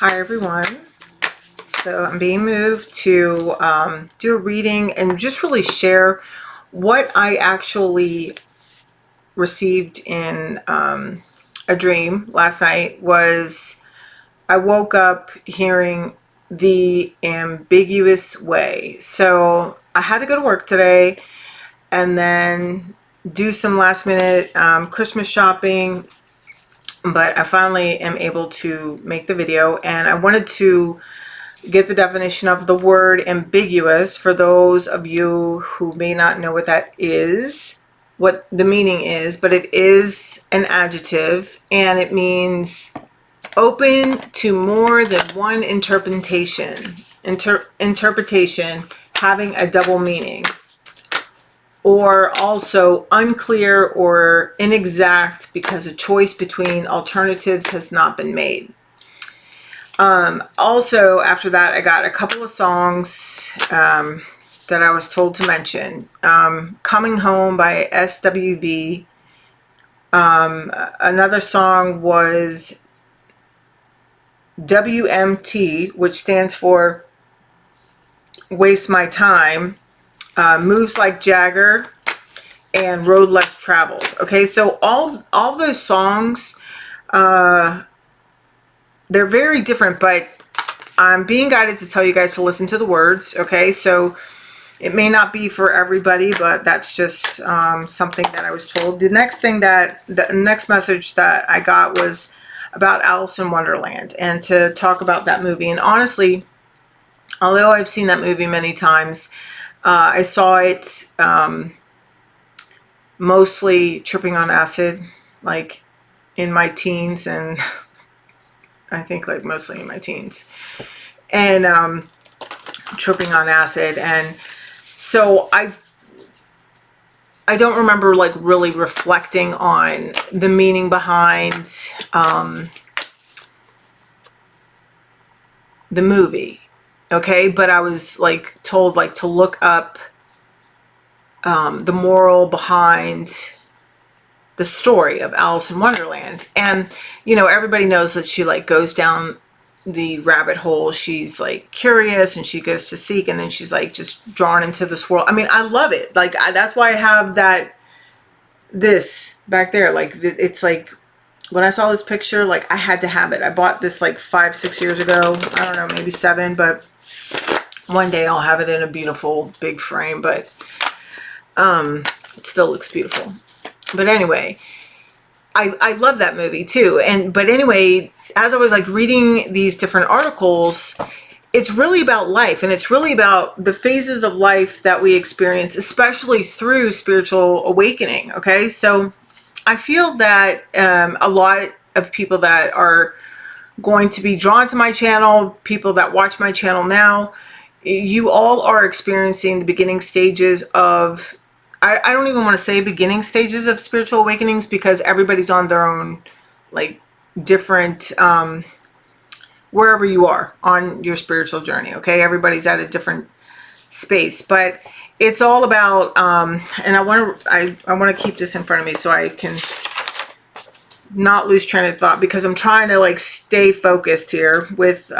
Hi everyone. So I'm being moved to do a reading and just really share what I actually received in a dream last night. Was I woke up hearing the ambiguous way. So I had to go to work today and then do some last minute Christmas shopping, but I finally am able to make the video, and I wanted to get the definition of the word ambiguous for those of you who may not know what that is, what the meaning is, but it is an adjective and it means open to more than one interpretation. Interpretation having a double meaning, or also unclear or inexact because a choice between alternatives has not been made. Also, after that, I got a couple of songs that I was told to mention. Coming Home by SWV. Another song was WMT, which stands for Waste My Time. Moves Like Jagger and Road Less Traveled. Okay, so all those songs, they're very different, but I'm being guided to tell you guys to listen to the words. Okay, so it may not be for everybody, but that's just something that I was told. The next message that I got was about Alice in Wonderland and to talk about that movie. And honestly, although I've seen that movie many times, I saw it mostly tripping on acid, like in my teens, and I think like mostly in my teens, and tripping on acid. And so I don't remember like really reflecting on the meaning behind the movie. Okay, but I was like told like to look up the moral behind the story of Alice in Wonderland. And you know, everybody knows that she like goes down the rabbit hole. She's like curious and she goes to seek, and then she's like just drawn into this world. I mean, I love it. Like that's why I have this back there. Like it's like when I saw this picture, like I had to have it. I bought this like 5-6 years ago. I don't know, maybe 7, but one day I'll have it in a beautiful big frame, but it still looks beautiful. But anyway, I love that movie too. But anyway, as I was like reading these different articles, it's really about life, and it's really about the phases of life that we experience, especially through spiritual awakening. Okay, so I feel that a lot of people that are going to be drawn to my channel, people that watch my channel now, you all are experiencing the beginning stages of, I don't even want to say beginning stages of spiritual awakenings, because everybody's on their own, like different, wherever you are on your spiritual journey. Okay, everybody's at a different space, but it's all about, and I want to keep this in front of me so I can not lose train of thought, because I'm trying to like stay focused here with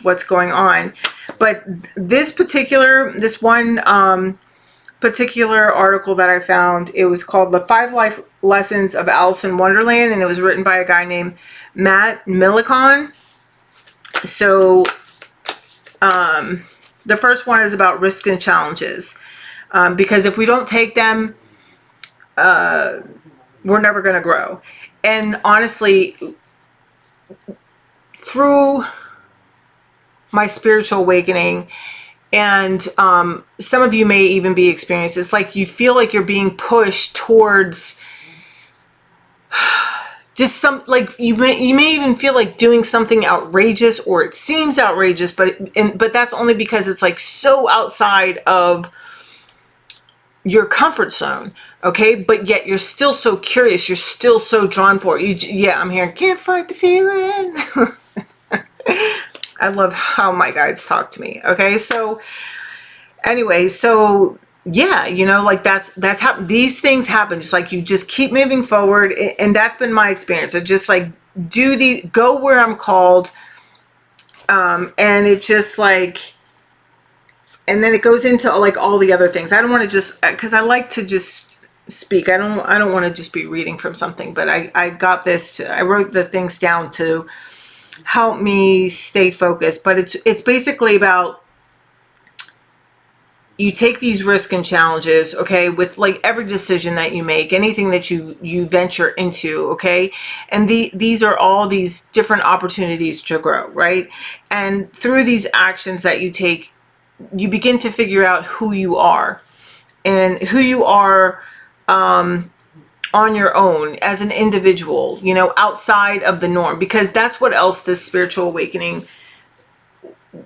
what's going on. But this one particular article that I found, it was called The 5 Life Lessons of Alice in Wonderland, and it was written by a guy named Matt Millicon. So the first one is about risks and challenges, because if we don't take them, we're never going to grow. And honestly, through my spiritual awakening, and some of you may even be experiencing, it's like you feel like you're being pushed towards just some, like you may even feel like doing something outrageous, or it seems outrageous, but that's only because it's like so outside of your comfort zone. Okay, but yet you're still so curious, you're still so drawn for it. Yeah, I'm hearing can't fight the feeling. I love how my guides talk to me. Okay, so anyway, so yeah, you know, like that's how these things happen. Just like you just keep moving forward, and that's been my experience. I just like go where I'm called, And it just like, and then it goes into like all the other things. I don't want to just, because I like to just speak. I don't want to just be reading from something, but I got this I wrote the things down to help me stay focused. But it's basically about, you take these risks and challenges, okay, with like every decision that you make, anything that you venture into, okay, and these are all these different opportunities to grow, right? And through these actions that you take, you begin to figure out who you are, and who you are on your own as an individual, outside of the norm, because that's what else this spiritual awakening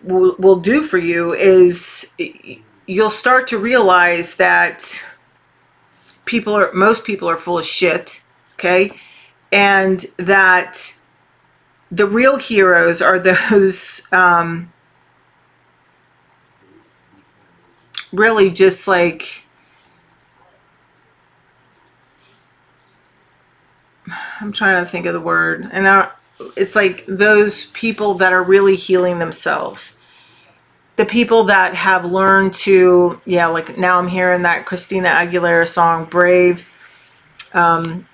will do for you, is you'll start to realize that most people are full of shit, okay? And that the real heroes are those really just like, I'm trying to think of the word, and it's like those people that are really healing themselves. The people that have learned to, yeah, like now I'm hearing that Christina Aguilera song, Brave. But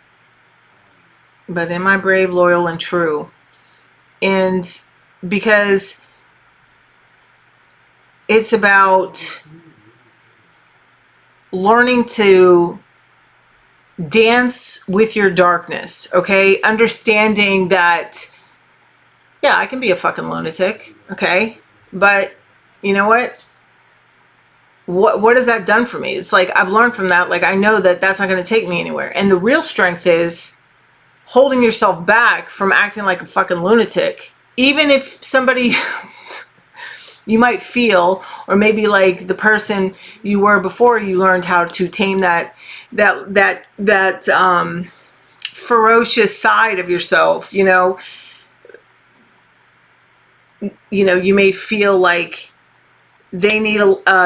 am I brave, loyal, and true? And because it's about learning to dance with your darkness, okay? Understanding that, yeah, I can be a fucking lunatic, okay? But you know what? What has that done for me? It's like I've learned from that. Like I know that that's not going to take me anywhere. And the real strength is holding yourself back from acting like a fucking lunatic. Even if somebody you might feel, or maybe like the person you were before you learned how to tame that ferocious side of yourself, you may feel like they need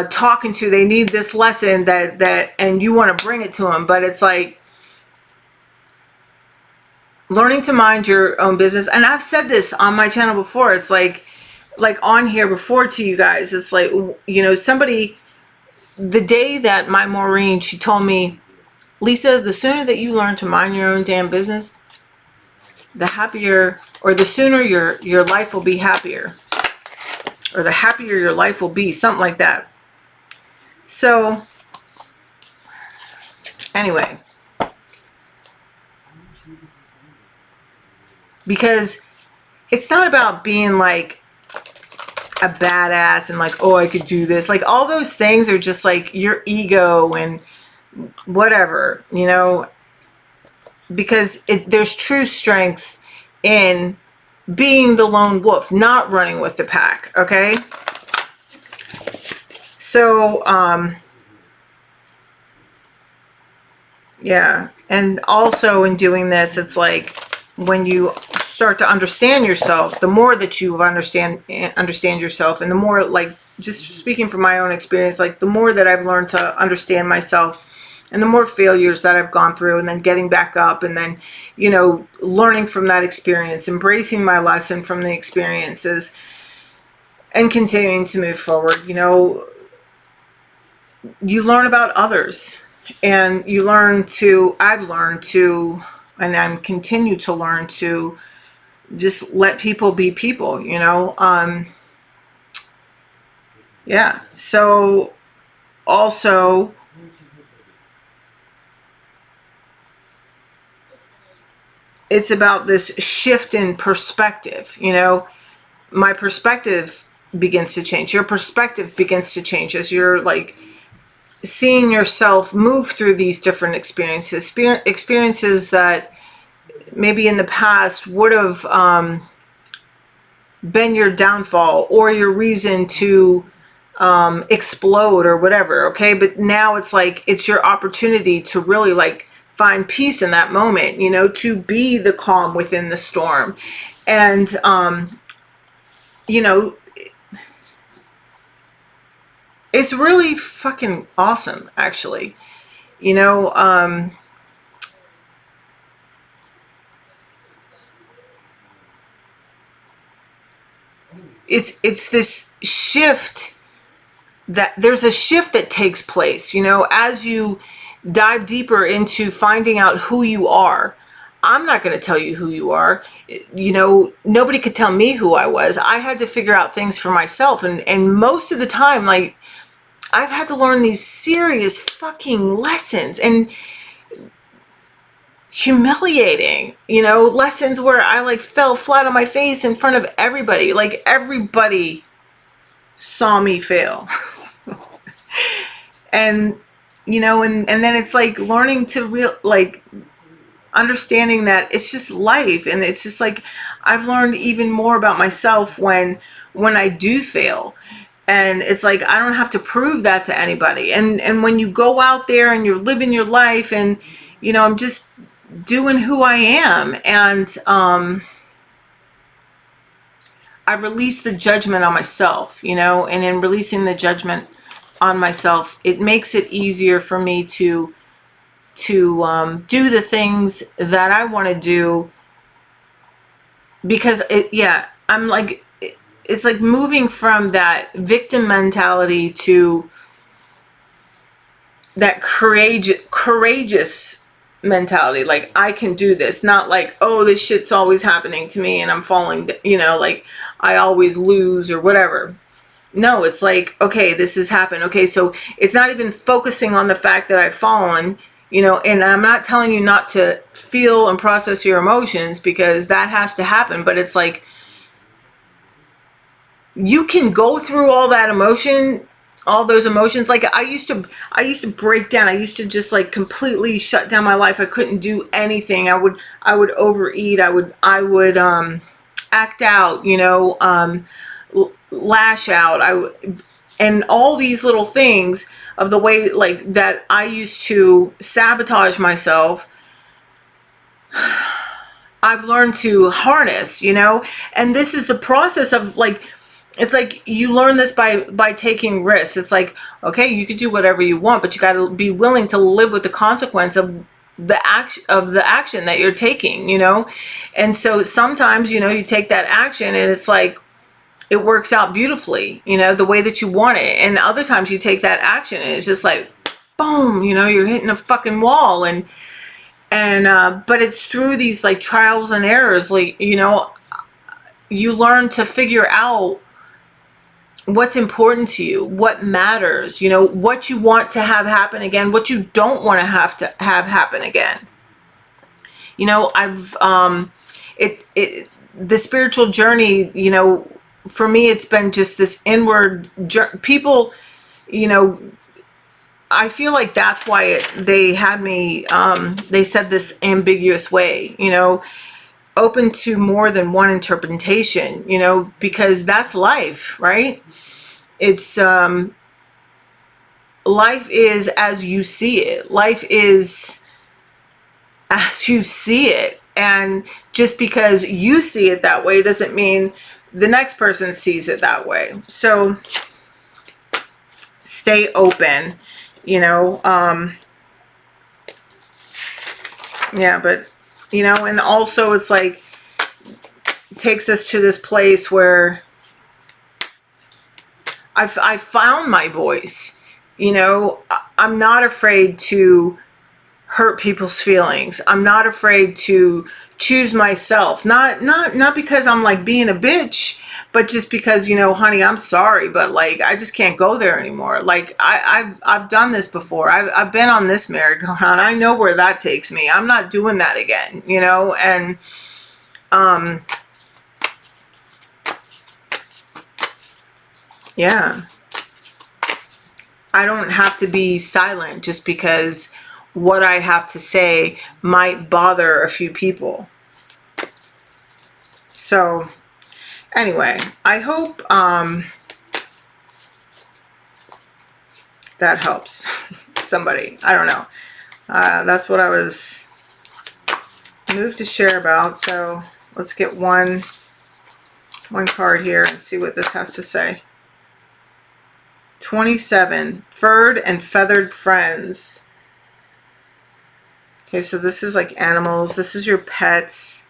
talking to, they need this lesson and you want to bring it to them, but it's like learning to mind your own business. And I've said this on my channel before. It's like on here before to you guys. It's like, somebody, the day that my Maureen, she told me, Lisa, the sooner that you learn to mind your own damn business, the happier, or the sooner your life will be happier, or the happier your life will be, something like that. So anyway, because it's not about being like a badass and like, oh, I could do this. Like all those things are just like your ego and whatever, because there's true strength in being the lone wolf, not running with the pack, okay? So, yeah. And also in doing this, it's like when you start to understand yourself, the more that you understand yourself, and the more, like, just speaking from my own experience, like the more that I've learned to understand myself, and the more failures that I've gone through, and then getting back up, and then, learning from that experience, embracing my lesson from the experiences, and continuing to move forward, you learn about others, and I've learned to, and I'm continue to learn to just let people be people, yeah. So also, it's about this shift in perspective, my perspective begins to change. Your perspective begins to change as you're like seeing yourself move through these different experiences that maybe in the past would have been your downfall or your reason to explode or whatever, okay? But now it's like it's your opportunity to really like find peace in that moment, to be the calm within the storm. And it's really fucking awesome, actually. you know um it's this shift, that there's a shift that takes place, as you dive deeper into finding out who you are. I'm not going to tell you who you are. Nobody could tell me who I was. I had to figure out things for myself. And most of the time, like, I've had to learn these serious fucking lessons, and humiliating, lessons where I like fell flat on my face in front of everybody. Like, everybody saw me fail. And, and then it's like learning to understanding that it's just life. And it's just like, I've learned even more about myself when I do fail. And it's like, I don't have to prove that to anybody. And when you go out there and you're living your life, and, I'm just doing who I am. And I release the judgment on myself, and in releasing the judgment on myself, it makes it easier for me to do the things that I want to do, because I'm like, it's like moving from that victim mentality to that courageous mentality. Like, I can do this, not like, oh, this shit's always happening to me and I'm falling, like I always lose or whatever. No, it's like, okay, this has happened. Okay, so it's not even focusing on the fact that I've fallen, and I'm not telling you not to feel and process your emotions, because that has to happen. But it's like, you can go through all that emotion, all those emotions. Like, I used to break down. I used to just like completely shut down my life. I couldn't do anything. I would overeat. I would act out, lash out. And all these little things of the way like that I used to sabotage myself, I've learned to harness, and this is the process of like, it's like you learn this by taking risks. It's like, okay, you can do whatever you want, but you got to be willing to live with the consequence of the action that you're taking, And so sometimes, you take that action and it's like, it works out beautifully, the way that you want it. And other times you take that action and it's just like, boom, you're hitting a fucking wall. And but it's through these like trials and errors, like, you learn to figure out what's important to you, what matters, what you want to have happen again, what you don't want to have happen again. I've the spiritual journey, for me, it's been just this inward people, I feel like that's why they had me, they said this ambiguous way, open to more than one interpretation, because that's life, right? It's, life is as you see it. Life is as you see it. And just because you see it that way doesn't mean the next person sees it that way. So stay open, yeah, but, and also it's like, it takes us to this place where I've found my voice, I'm not afraid to hurt people's feelings. I'm not afraid to choose myself. Not because I'm like being a bitch, but just because, honey, I'm sorry, but like, I just can't go there anymore. Like, I've done this before. I've been on this merry-go-round. I know where that takes me. I'm not doing that again, and, yeah, I don't have to be silent just because what I have to say might bother a few people. So anyway, I hope that helps somebody. I don't know. That's what I was moved to share about. So let's get one card here and see what this has to say. 27, furred and feathered friends. Okay, so this is like animals. This is your pets.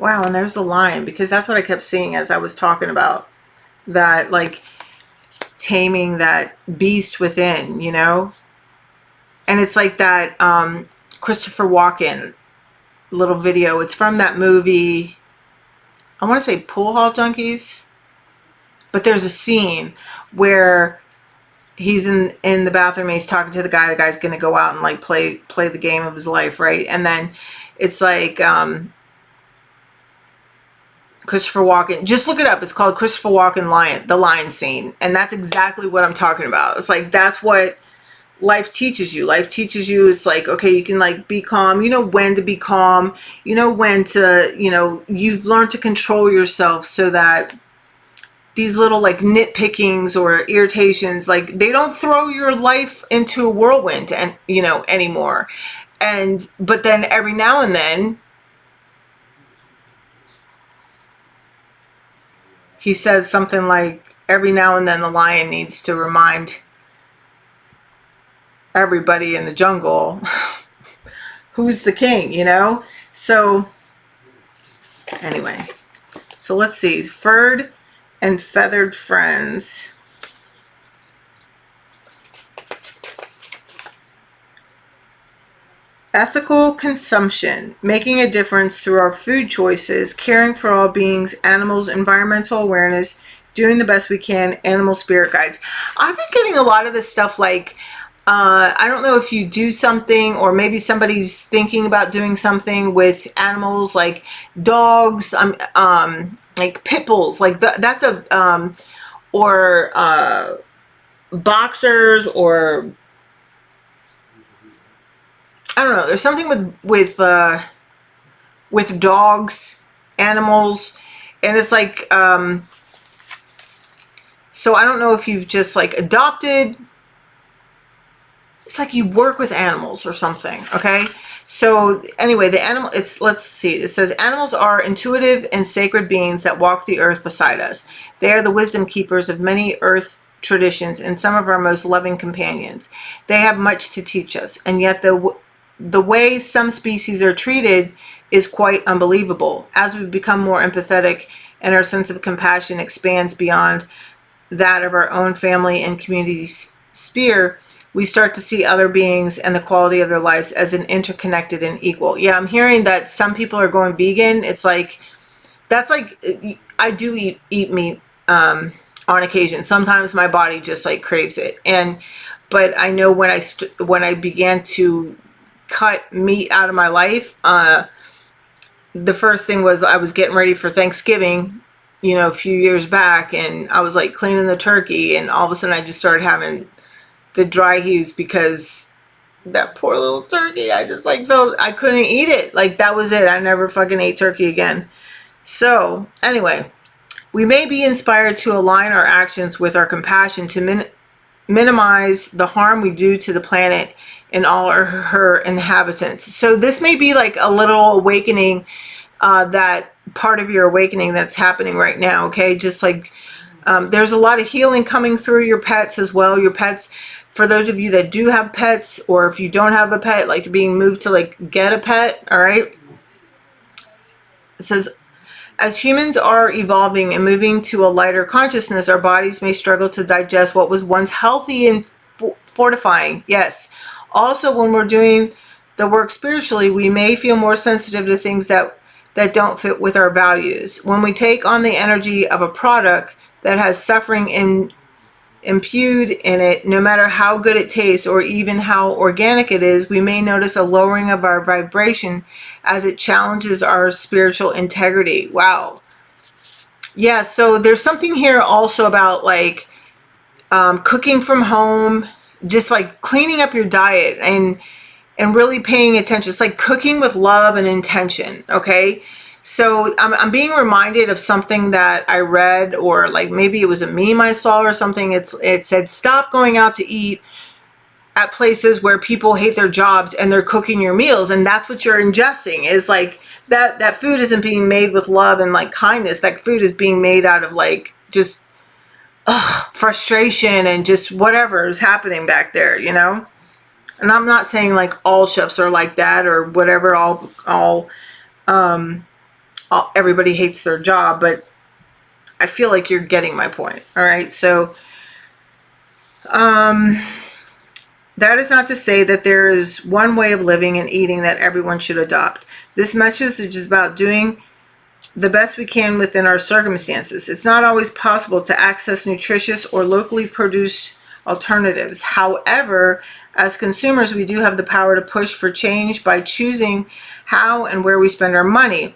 Wow, and there's the lion, because that's what I kept seeing as I was talking about that, like taming that beast within, you know? And it's like that Christopher Walken little video. It's from that movie, I want to say Pool Hall Junkies, but there's a scene where he's in the bathroom and he's talking to the guy. The guy's gonna go out and like play the game of his life, right? And then it's like Christopher Walken, just look it up, it's called Christopher Walken the lion scene, and that's exactly what I'm talking about. It's like, that's what life teaches you. Life teaches you, it's like, okay, you can like be calm, you know when to be calm, you know when to, you know, you've learned to control yourself so that these little like nitpickings or irritations, like they don't throw your life into a whirlwind, and you know, anymore. And but then every now and then he says something like, every now and then the lion needs to remind everybody in the jungle who's the king, you know? So anyway, so let's see, furred and feathered friends. Ethical consumption, making a difference through our food choices, caring for all beings, animals, environmental awareness, doing the best we can, animal spirit guides. I've been getting a lot of this stuff like, I don't know if you do something, or maybe somebody's thinking about doing something with animals like dogs, like pit bulls, like that's a, or boxers, or I don't know. There's something with dogs, animals, and it's like, so I don't know if you've just like adopted. It's like you work with animals or something. Okay. So anyway, the animal, let's see. It says animals are intuitive and sacred beings that walk the earth beside us. They are the wisdom keepers of many earth traditions and some of our most loving companions. They have much to teach us, and yet the way some species are treated is quite unbelievable. As we become more empathetic and our sense of compassion expands beyond that of our own family and community sphere, we start to see other beings and the quality of their lives as an interconnected and equal. Yeah, I'm hearing that some people are going vegan. It's like, that's like, I do eat meat on occasion. Sometimes my body just like craves it. But I know when I began to cut meat out of my life, the first thing was I was getting ready for Thanksgiving, you know, a few years back, and I was like cleaning the turkey, and all of a sudden I just started having the dry heaves because that poor little turkey, I just like felt I couldn't eat it. Like that was it. I never fucking ate turkey again. So anyway, we may be inspired to align our actions with our compassion to minimize the harm we do to the planet and all her inhabitants. So this may be like a little awakening, that part of your awakening that's happening right now. Okay, just like there's a lot of healing coming through your pets as well. Your pets, for those of you that do have pets, or if you don't have a pet, like you're being moved to like get a pet. All right, it says, as humans are evolving and moving to a lighter consciousness, our bodies may struggle to digest what was once healthy and fortifying. Yes. Also, when we're doing the work spiritually, we may feel more sensitive to things that don't fit with our values. When we take on the energy of a product that has suffering imbued in it, no matter how good it tastes or even how organic it is, we may notice a lowering of our vibration as it challenges our spiritual integrity. Wow. Yeah, so there's something here also about like cooking from home, just like cleaning up your diet and really paying attention. It's like cooking with love and intention. Okay. So I'm being reminded of something that I read, or like maybe it was a meme I saw or something. It said, stop going out to eat at places where people hate their jobs and they're cooking your meals. And that's what you're ingesting, is like that food isn't being made with love and like kindness. That food is being made out of like just frustration and just whatever is happening back there, you know? And I'm not saying like all chefs are like that or whatever, all everybody hates their job, but I feel like you're getting my point. All right. So, that is not to say that there is one way of living and eating that everyone should adopt. This message is about doing the best we can within our circumstances. It's not always possible to access nutritious or locally produced alternatives. However, as consumers, we do have the power to push for change by choosing how and where we spend our money.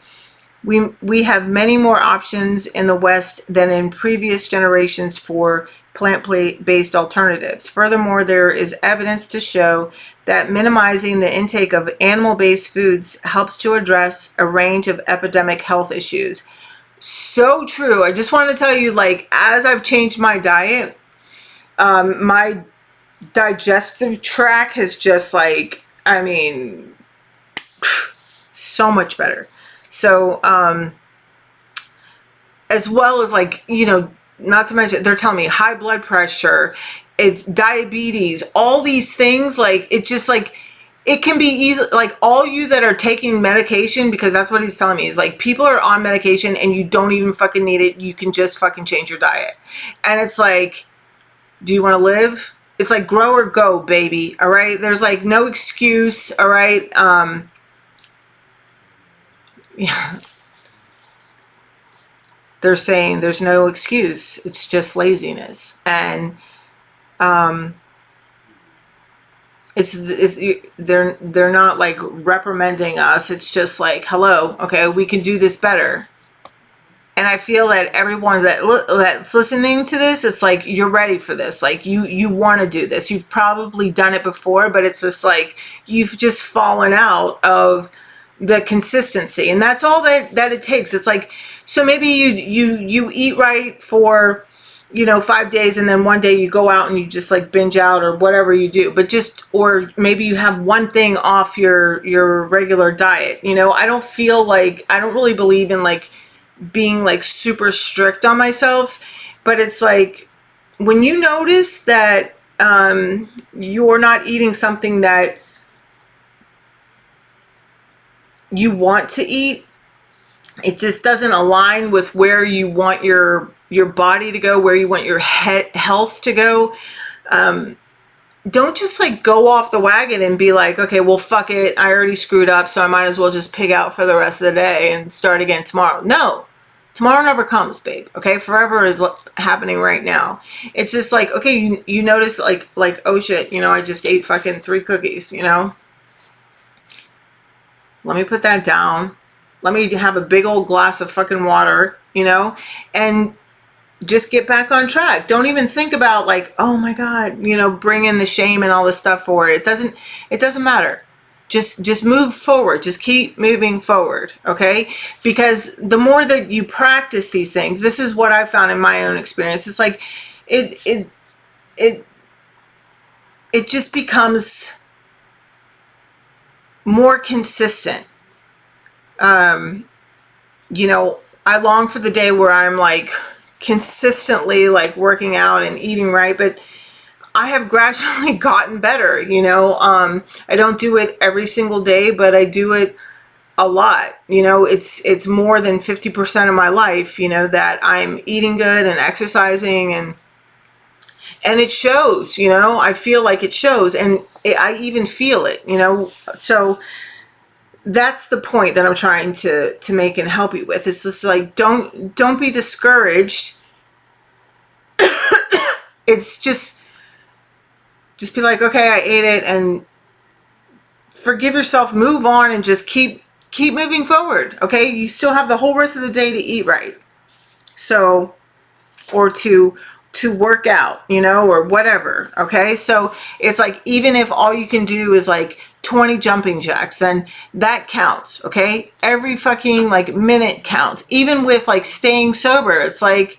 We have many more options in the West than in previous generations for plant-based alternatives. Furthermore, there is evidence to show that minimizing the intake of animal-based foods helps to address a range of epidemic health issues. So true. I just want to tell you, like, as I've changed my diet, my digestive tract has just, like, I mean, so much better. So, as well as, like, you know, not to mention, they're telling me high blood pressure, it's diabetes, all these things, like, it just, like, it can be easy, like, all you that are taking medication, because that's what he's telling me, is like, people are on medication and you don't even fucking need it, you can just fucking change your diet. And it's like, do you want to live? It's like grow or go, baby. All right. There's like no excuse. All right. Yeah. They're saying there's no excuse. It's just laziness. And they're not like reprimanding us. It's just like, hello, okay, we can do this better. And I feel that everyone that's listening to this, it's like you're ready for this. Like you want to do this. You've probably done it before, but it's just like you've just fallen out of the consistency, and that's all that it takes. It's like, so maybe you eat right for 5 days, and then one day you go out and you just like binge out or whatever you do, but just, or maybe you have one thing off your regular diet. I don't really believe in like being like super strict on myself, but it's like when you notice that you're not eating something that you want to eat, it just doesn't align with where you want your body to go, where you want your health to go. Don't just like go off the wagon and be like, okay, well, fuck it, I already screwed up, so I might as well just pig out for the rest of the day and start again tomorrow. No, tomorrow never comes, babe. Okay, forever is happening right now. It's just like, okay, you notice like oh shit, I just ate fucking 3 cookies. Let me put that down. Let me have a big old glass of fucking water, and just get back on track. Don't even think about like, oh my God, bring in the shame and all this stuff for it. It doesn't matter. Just move forward. Just keep moving forward. Okay. Because the more that you practice these things, this is what I found in my own experience. It's like, it just becomes more consistent. I long for the day where I'm like consistently like working out and eating right, but I have gradually gotten better. I don't do it every single day, but I do it a lot. It's more than 50% of my life, that I'm eating good and exercising, and it shows. I feel like it shows, and I even feel it. So that's the point that I'm trying to make and help you with. It's just like, don't be discouraged. It's just be like, okay, I ate it, and forgive yourself, move on, and just keep moving forward. Okay, you still have the whole rest of the day to eat right. So, or to work out, or whatever. Okay, so it's like, even if all you can do is like 20 jumping jacks, then that counts. Okay, every fucking like minute counts. Even with like staying sober, it's like,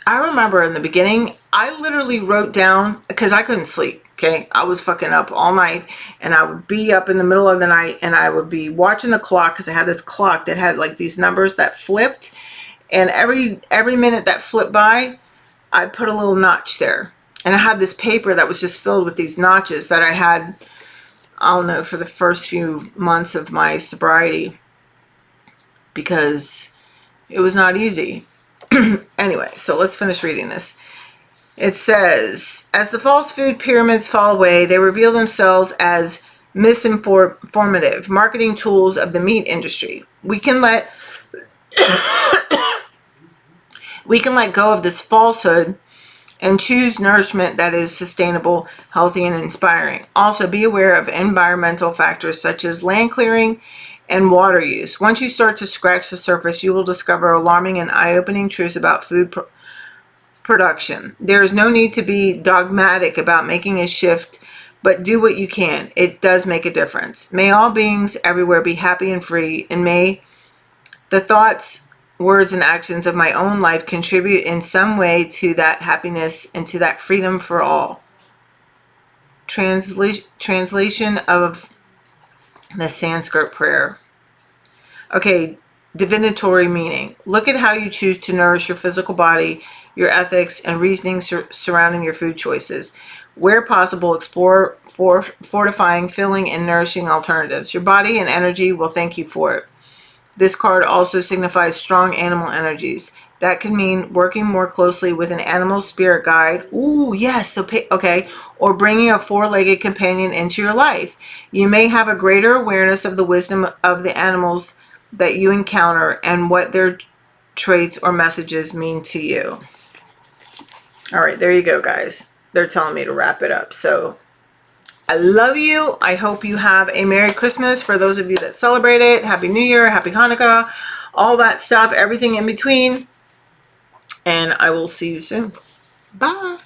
I remember in the beginning, I literally wrote down, because I couldn't sleep. Okay, I was fucking up all night, and I would be up in the middle of the night, and I would be watching the clock, because I had this clock that had like these numbers that flipped, and every minute that flipped by, I put a little notch there. And I had this paper that was just filled with these notches that I had I'll know for the first few months of my sobriety, because it was not easy. Anyway, so let's finish reading this. It says, as the false food pyramids fall away, they reveal themselves as misinformative marketing tools of the meat industry. We can let go of this falsehood and choose nourishment that is sustainable, healthy, and inspiring. Also, be aware of environmental factors such as land clearing and water use. Once you start to scratch the surface, you will discover alarming and eye-opening truths about food production. There is no need to be dogmatic about making a shift, but do what you can. It does make a difference. May all beings everywhere be happy and free, and may the thoughts, words, and actions of my own life contribute in some way to that happiness and to that freedom for all. Translation of the Sanskrit prayer. Okay, divinatory meaning. Look at how you choose to nourish your physical body, your ethics, and reasoning surrounding your food choices. Where possible, explore fortifying, filling, and nourishing alternatives. Your body and energy will thank you for it. This card also signifies strong animal energies. That can mean working more closely with an animal spirit guide. Ooh, yes. Okay. Or bringing a four-legged companion into your life. You may have a greater awareness of the wisdom of the animals that you encounter and what their traits or messages mean to you. All right, there you go, guys. They're telling me to wrap it up. So I love you. I hope you have a Merry Christmas for those of you that celebrate it. Happy New Year, Happy Hanukkah, all that stuff, everything in between. And I will see you soon. Bye.